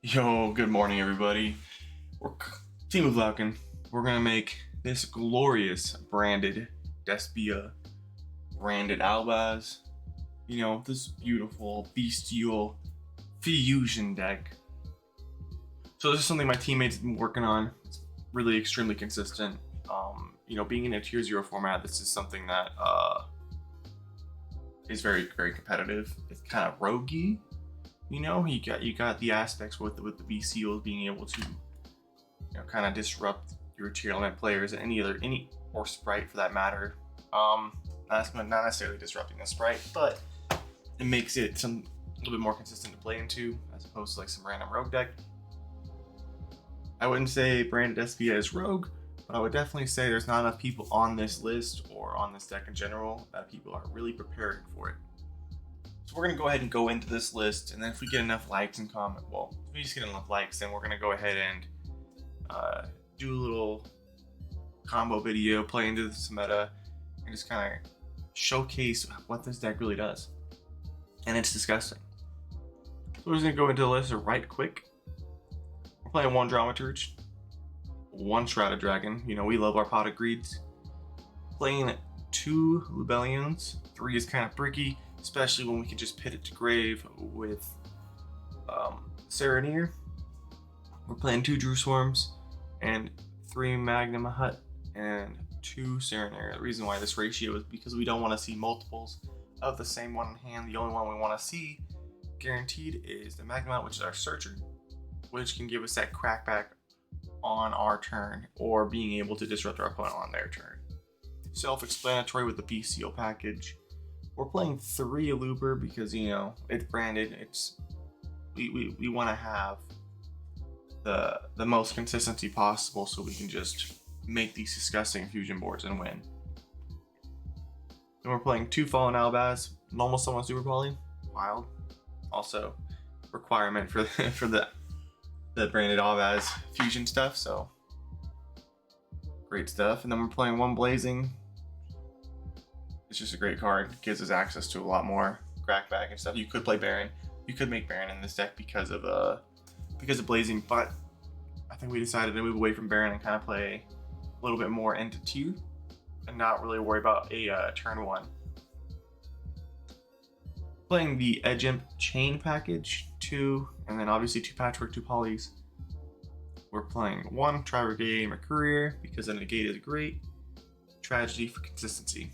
Yo, good morning, everybody. We're Team of Lauken. We're gonna make this glorious branded Despia branded Albaz. This beautiful bestial fusion deck. So this is something my teammates have been working on. It's really extremely consistent. Being in a tier 0 format, this is something that is very, very competitive. It's kind of roguey. You got the aspects with the BCOs being able to, kind of disrupt your tier limit players and any or sprite for that matter. Not necessarily disrupting the sprite, but it makes it a little bit more consistent to play into as opposed to like some random rogue deck. I wouldn't say branded Despia is rogue, but I would definitely say there's not enough people on this list or on this deck in general that people are really preparing for it. So we're going to go ahead and go into this list, and then if we get enough likes and comment, well, if we just get enough likes, then we're going to go ahead and do a little combo video, play into this meta, and just kind of showcase what this deck really does. And it's disgusting. So we're just going to go into the list right quick. We're playing one Dramaturge, one Shrouded Dragon. We love our Pot of Greeds. Playing two Lubellions. 3 is kind of bricky, especially when we can just pit it to grave with Serenir. We're playing 2 Drew Swarms and 3 Magnum Hut and 2 Serenir. The reason why this ratio is because we don't want to see multiples of the same one in hand. The only one we want to see guaranteed is the Magnum Hut, which is our Searcher, which can give us that crackback on our turn or being able to disrupt our opponent on their turn. Self-explanatory with the BCO package. We're playing 3 Aluber because it's branded. We want to have the most consistency possible so we can just make these disgusting fusion boards and win. Then we're playing 2 Fallen Albaz, normal summon super poly, wild. Also requirement for the branded Albaz fusion stuff, so great stuff. And then we're playing 1 Blazing. It's just a great card. It gives us access to a lot more crackback and stuff. You could play Baron. You could make Baron in this deck because of Blazing, but I think we decided to move away from Baron and kind of play a little bit more into 2 and not really worry about a turn 1. Playing the Edge Imp Chain package, 2, and then obviously 2 Patchwork, 2 Polys. We're playing 1 Tri-Brigade Mercurier because the negate is great. Tragedy for consistency.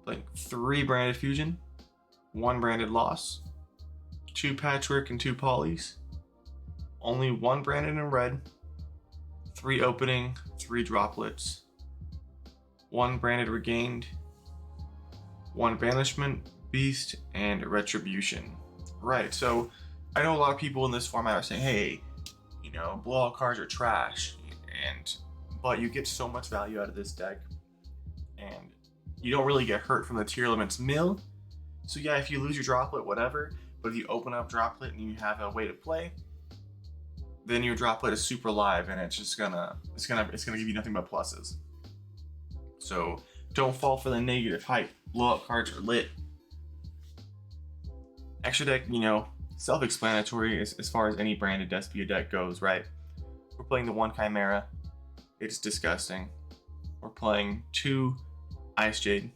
Playing 3 Branded Fusion, 1 Branded Loss, 2 Patchwork and 2 Polys, only 1 Branded in red, 3 Opening, 3 Droplets, 1 Branded Regained, 1 Banishment, Beast, and Retribution. Right, so I know a lot of people in this format are saying, hey, blowout cards are trash, but you get so much value out of this deck, and you don't really get hurt from the tier limits mill. So yeah, if you lose your droplet, whatever, but if you open up droplet and you have a way to play, then your droplet is super live and it's gonna give you nothing but pluses. So don't fall for the negative hype. Blowout cards are lit. Extra deck, self-explanatory as far as any branded Despia deck goes, right? We're playing the 1 Chimera. It's disgusting. We're playing 2 Ice Jade.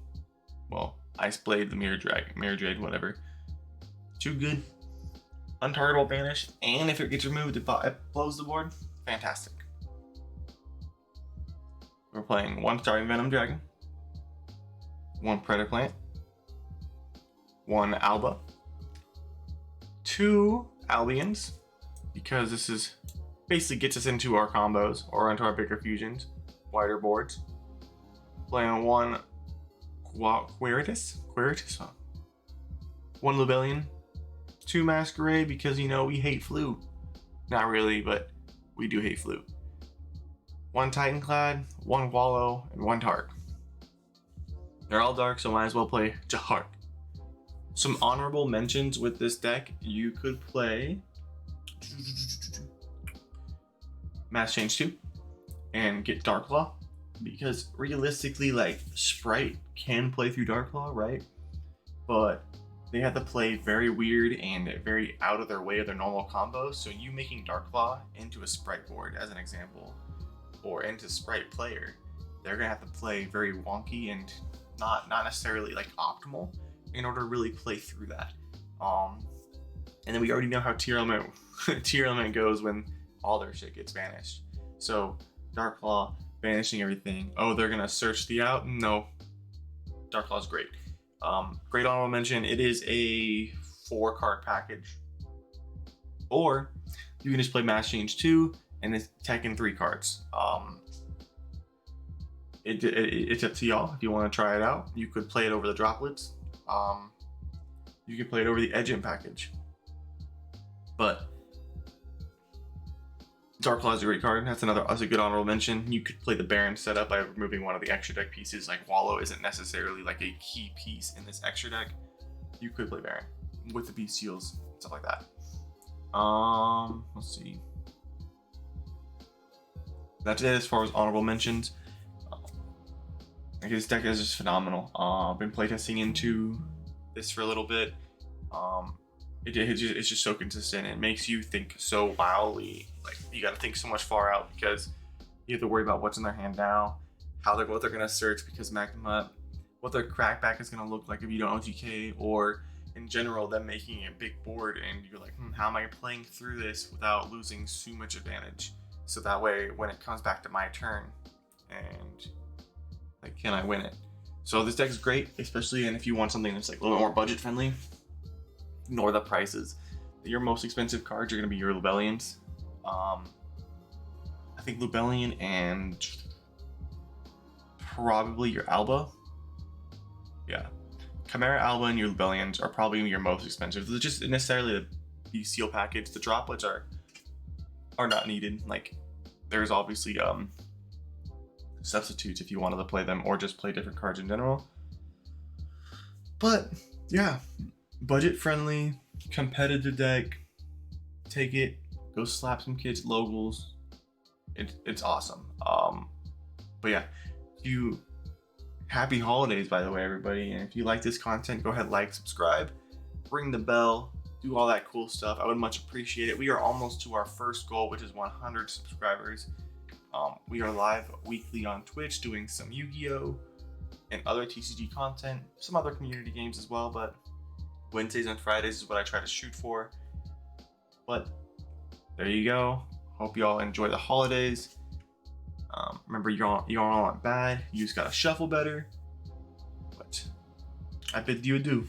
Well, Ice Blade, the Mirror Jade, whatever. 2 good. Untargetable Banish, and if it gets removed, it blows the board. Fantastic. We're playing 1 Starving Venom Dragon, 1 Predator Plant, 1 Alba, 2 Albions, because this is basically gets us into our combos or into our bigger fusions, wider boards. Playing 1 Quiritus, 1 Lubellion, 2 Masquerade because we hate flu. Not really, but we do hate flu. 1 Titanclad, 1 Wallow, and 1 Tark. They're all dark, so might as well play Jahark. Some honorable mentions with this deck: you could play Mass Change 2 and get Darklaw, because realistically, like, Sprite can play through Darklaw, right? But they have to play very weird and very out of their way of their normal combos. So you making Dark Claw into a Sprite board, as an example, or into Sprite player, they're gonna have to play very wonky and not necessarily like optimal in order to really play through that. And then we already know how tier element goes when all their shit gets banished. So Dark Claw banishing everything. Oh, they're gonna search the out? No. Dark Claw's great. Great honorable mention. It is a 4-card package. Or you can just play Mass Change 2 and it's Tekken 3 cards. It's up to y'all if you want to try it out. You could play it over the droplets. You could play it over the Edge package. But Dark Claw is a great card. That's a good honorable mention. You could play the Baron setup by removing one of the extra deck pieces. Like Wallow isn't necessarily like a key piece in this extra deck. You could play Baron with the beast seals, stuff like that. Let's see. That's it as far as honorable mentions. This deck is just phenomenal. I've been playtesting into this for a little bit. It's just so consistent. It makes you think so wildly. Like, you got to think so much far out because you have to worry about what's in their hand now, what they're gonna search because Magma, what their crackback is gonna look like if you don't OTK, or in general them making a big board and you're like, how am I playing through this without losing so much advantage? So that way, when it comes back to my turn, and like, can I win it? So this deck is great, especially if you want something that's like a little bit more budget friendly. Ignore the prices. Your most expensive cards are going to be your Lubellians. I think Lubellian and probably your Alba. Yeah. Chimera, Alba, and your Lubellians are probably your most expensive. It's just necessarily the seal package. The droplets are not needed. Like, there's obviously substitutes if you wanted to play them or just play different cards in general. But yeah, budget friendly, competitive deck. Take it, go slap some kids locals. It's awesome. But yeah, happy holidays, by the way, everybody. And if you like this content, go ahead, like, subscribe, ring the bell, do all that cool stuff. I would much appreciate it. We are almost to our first goal, which is 100 subscribers. We are live weekly on Twitch doing some Yu-Gi-Oh! And other TCG content, some other community games as well, but Wednesdays and Fridays is what I try to shoot for. But there you go. Hope y'all enjoy the holidays. Remember, y'all aren't bad. You just gotta shuffle better. But I bid you adieu.